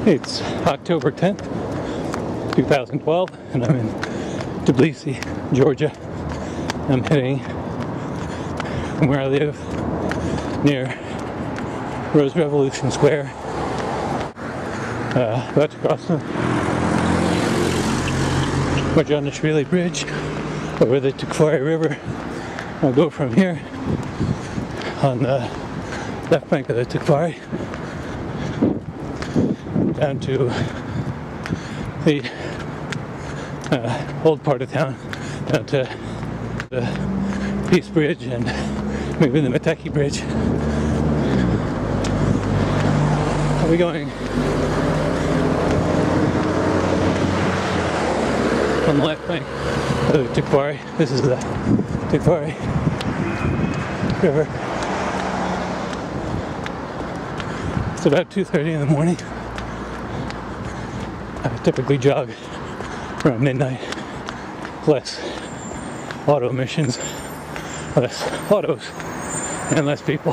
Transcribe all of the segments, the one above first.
It's October 10th, 2012, and I'm in Tbilisi, Georgia. I'm heading from where I live near Rose Revolution Square. About to cross the Tbilisi Bridge over the Tbilisi River. I'll go from here on the left bank of the Tbilisi down to the old part of town, down to the Peace Bridge and maybe the Mateki Bridge. I'll be going on the left bank of the Tbilisi. This is the Tbilisi River. It's about 2:30 in the morning. I typically jog around midnight. Less auto emissions, less autos, and less people.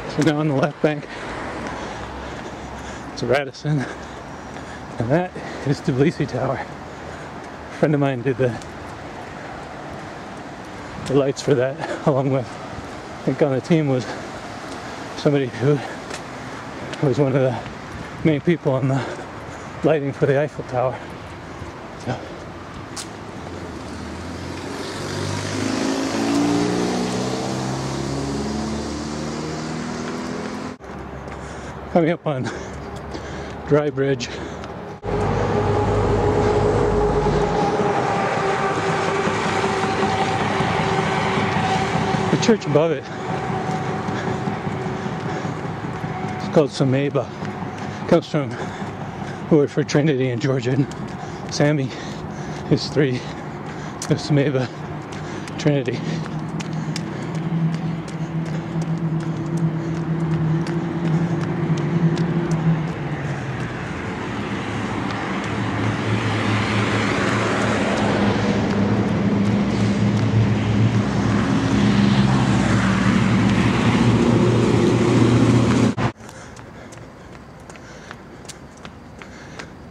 So now on the left bank, it's Radisson, and that is Tbilisi Tower. A friend of mine did the lights for that, along with, I think on the team was somebody who was one of the main people on the lighting for the Eiffel Tower. So. Coming up on Dry Bridge. The church above it, it's called Sameba. It comes from the word for Trinity in Georgian. Sami is three, the Sameba, Trinity.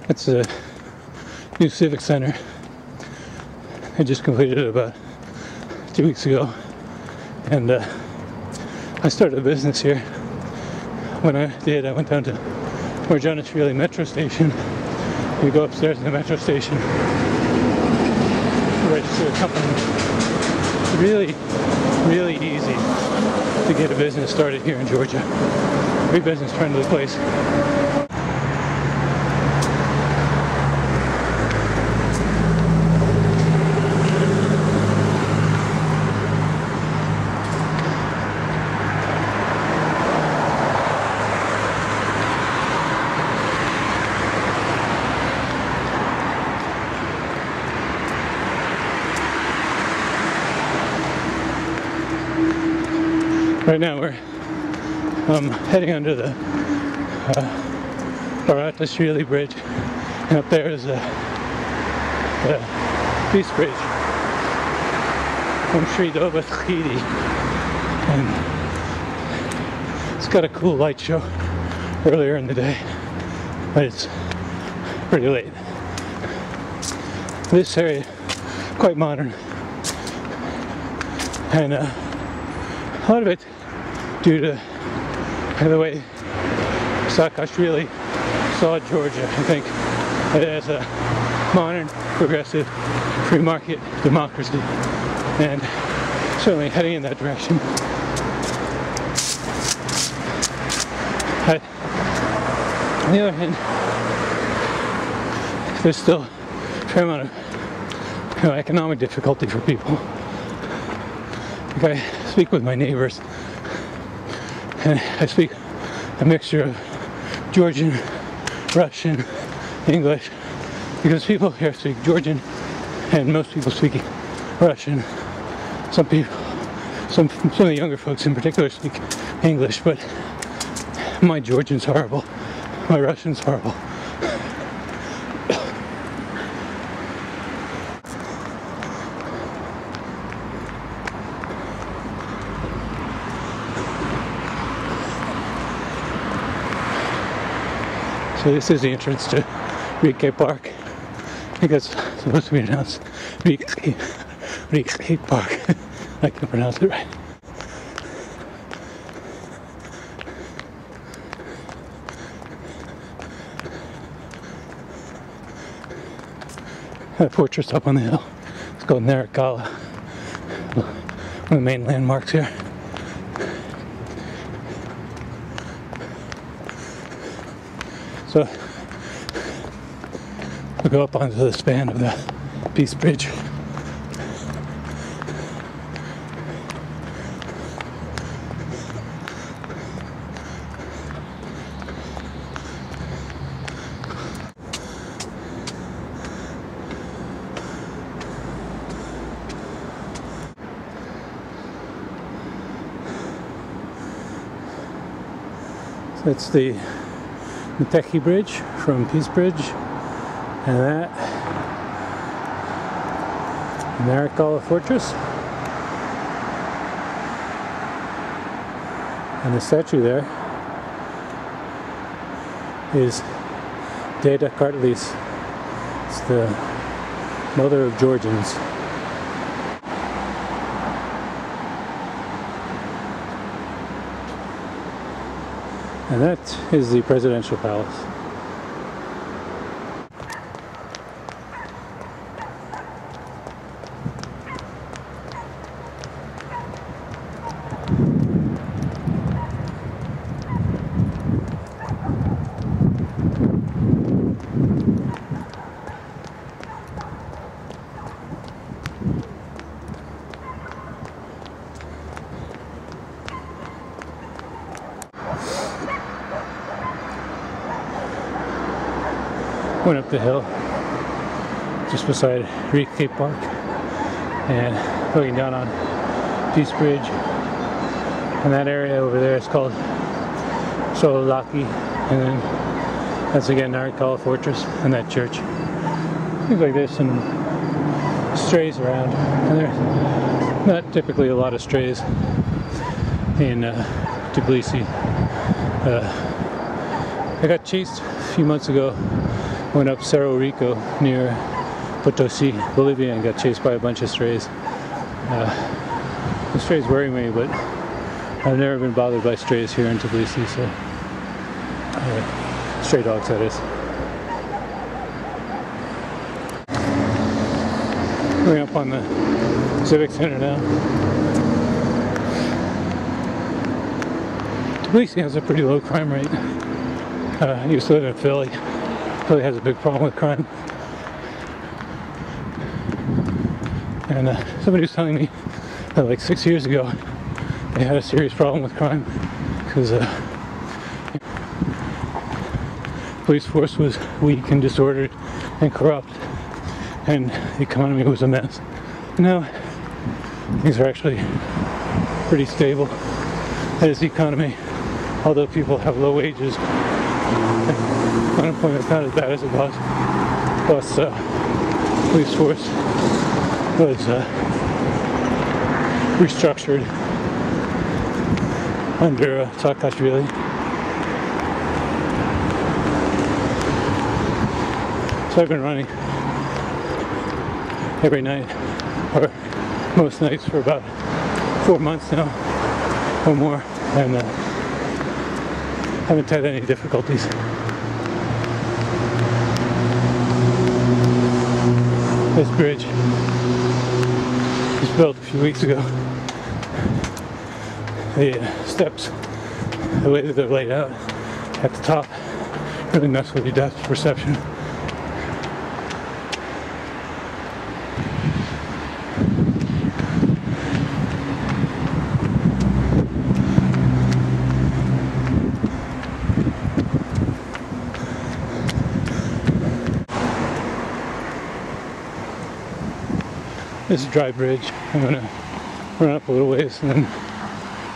It's a new civic center. I just completed it about 2 weeks ago, and I started a business here. When I did, I went down to Tbilisi metro station. You go upstairs to the metro station, register a company. It's really easy to get a business started here in Georgia. Every business friendly place. Right now we're heading under the Tbilisi Bridge, and up there is the Peace Bridge from Sri Tbilisi, and it's got a cool light show earlier in the day, but it's pretty late. This area quite modern, and a lot of it due to the way Saakashvili saw Georgia. I think as a modern, progressive, free market democracy, and certainly heading in that direction. On the other hand, there's still a fair amount of economic difficulty for people. Like I speak with my neighbors, and I speak a mixture of Georgian, Russian, English, because people here speak Georgian and most people speak Russian. Some of the younger folks in particular speak English, but my Georgian's horrible. My Russian's horrible. So this is the entrance to Rike Park. I think that's supposed to be pronounced Rike Park. I can pronounce it right. A fortress up on the hill. It's called Narikala. One of the main landmarks here. So we'll go up onto the span of the Peace Bridge. So it's the Meteki Bridge from Peace Bridge, and that Narikala Fortress, and the statue there is Deda Kartlis. It's the mother of Georgians. And that is the presidential palace. Went up the hill just beside Rike Park and looking down on Peace Bridge, and that area over there is called Sololaki, and then that's again Narikala Fortress and that church. Things like this, and strays around, and there's not typically a lot of strays in Tbilisi. I got chased a few months ago. Went up Cerro Rico near Potosi, Bolivia, and got chased by a bunch of strays. The strays worry me, but I've never been bothered by strays here in Tbilisi, so stray dogs, that is. Going up on the Civic Center now. Tbilisi has a pretty low crime rate. I used to live in Philly. Philly has a big problem with crime. And somebody was telling me that like 6 years ago they had a serious problem with crime because police force was weak and disordered and corrupt, and the economy was a mess. Now things are actually pretty stable. That is the economy, although people have low wages. Unemployment's not as bad as it was. Plus, police force was restructured under Saakashvili. So I've been running every night, or most nights, for about 4 months now, or more, and haven't had any difficulties. This bridge was built a few weeks ago. The steps, the way that they're laid out at the top, really mess with your depth perception. This is a dry bridge. I'm going to run up a little ways and then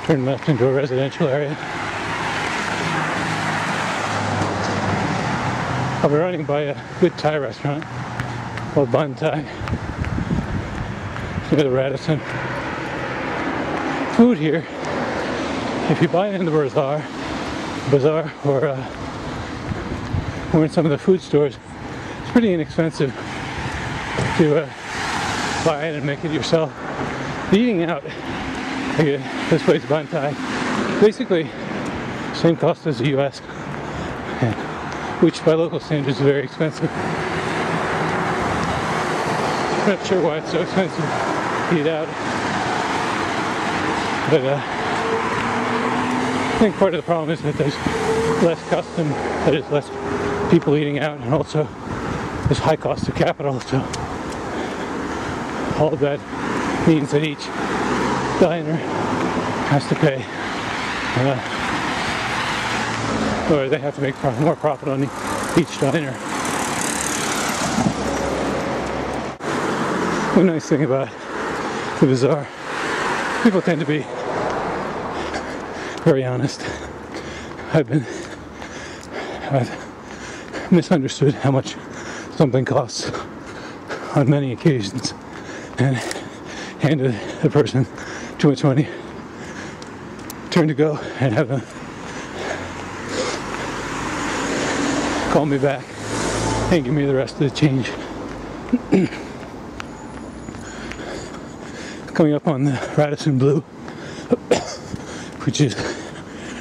turn left into a residential area. I'll be running by a good Thai restaurant called Bun Thai near the Radisson. Food here, if you buy it in the bazaar or in some of the food stores, it's pretty inexpensive to buy it and make it yourself. Eating out, like this place Bun Thai, basically same cost as the US, which by local standards is very expensive. I'm not sure why it's so expensive to eat out, but I think part of the problem is that there's less custom, that is less people eating out, and also there's high cost of capital, so all of that means that each diner has to pay, or they have to make more profit on each diner. One nice thing about the bazaar, people tend to be very honest. I've misunderstood how much something costs on many occasions and handed the person too much money, turn to go and have them call me back and give me the rest of the change. Coming up on the Radisson Blue, which is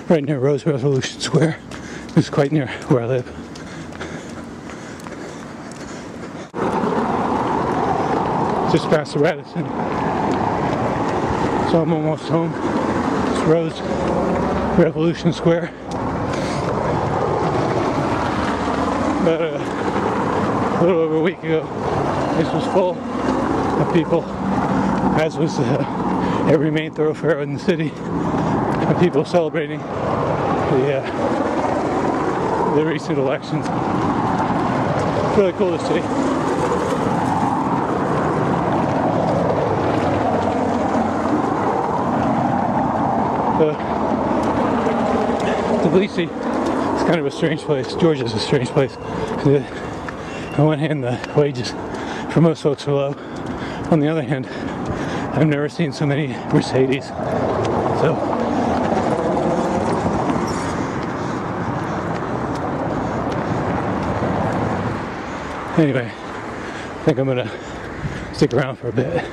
right near Rose Revolution Square. It's quite near where I live. Just past the Radisson, so I'm almost home. It's Rose Revolution Square. About a little over a week ago, this was full of people, as was every main thoroughfare in the city, of people celebrating the recent elections. It's really cool to see. Tbilisi is kind of a strange place. Georgia's a strange place. On one hand, the wages for most folks are low. On the other hand, I've never seen so many Mercedes. So anyway, I think I'm gonna stick around for a bit.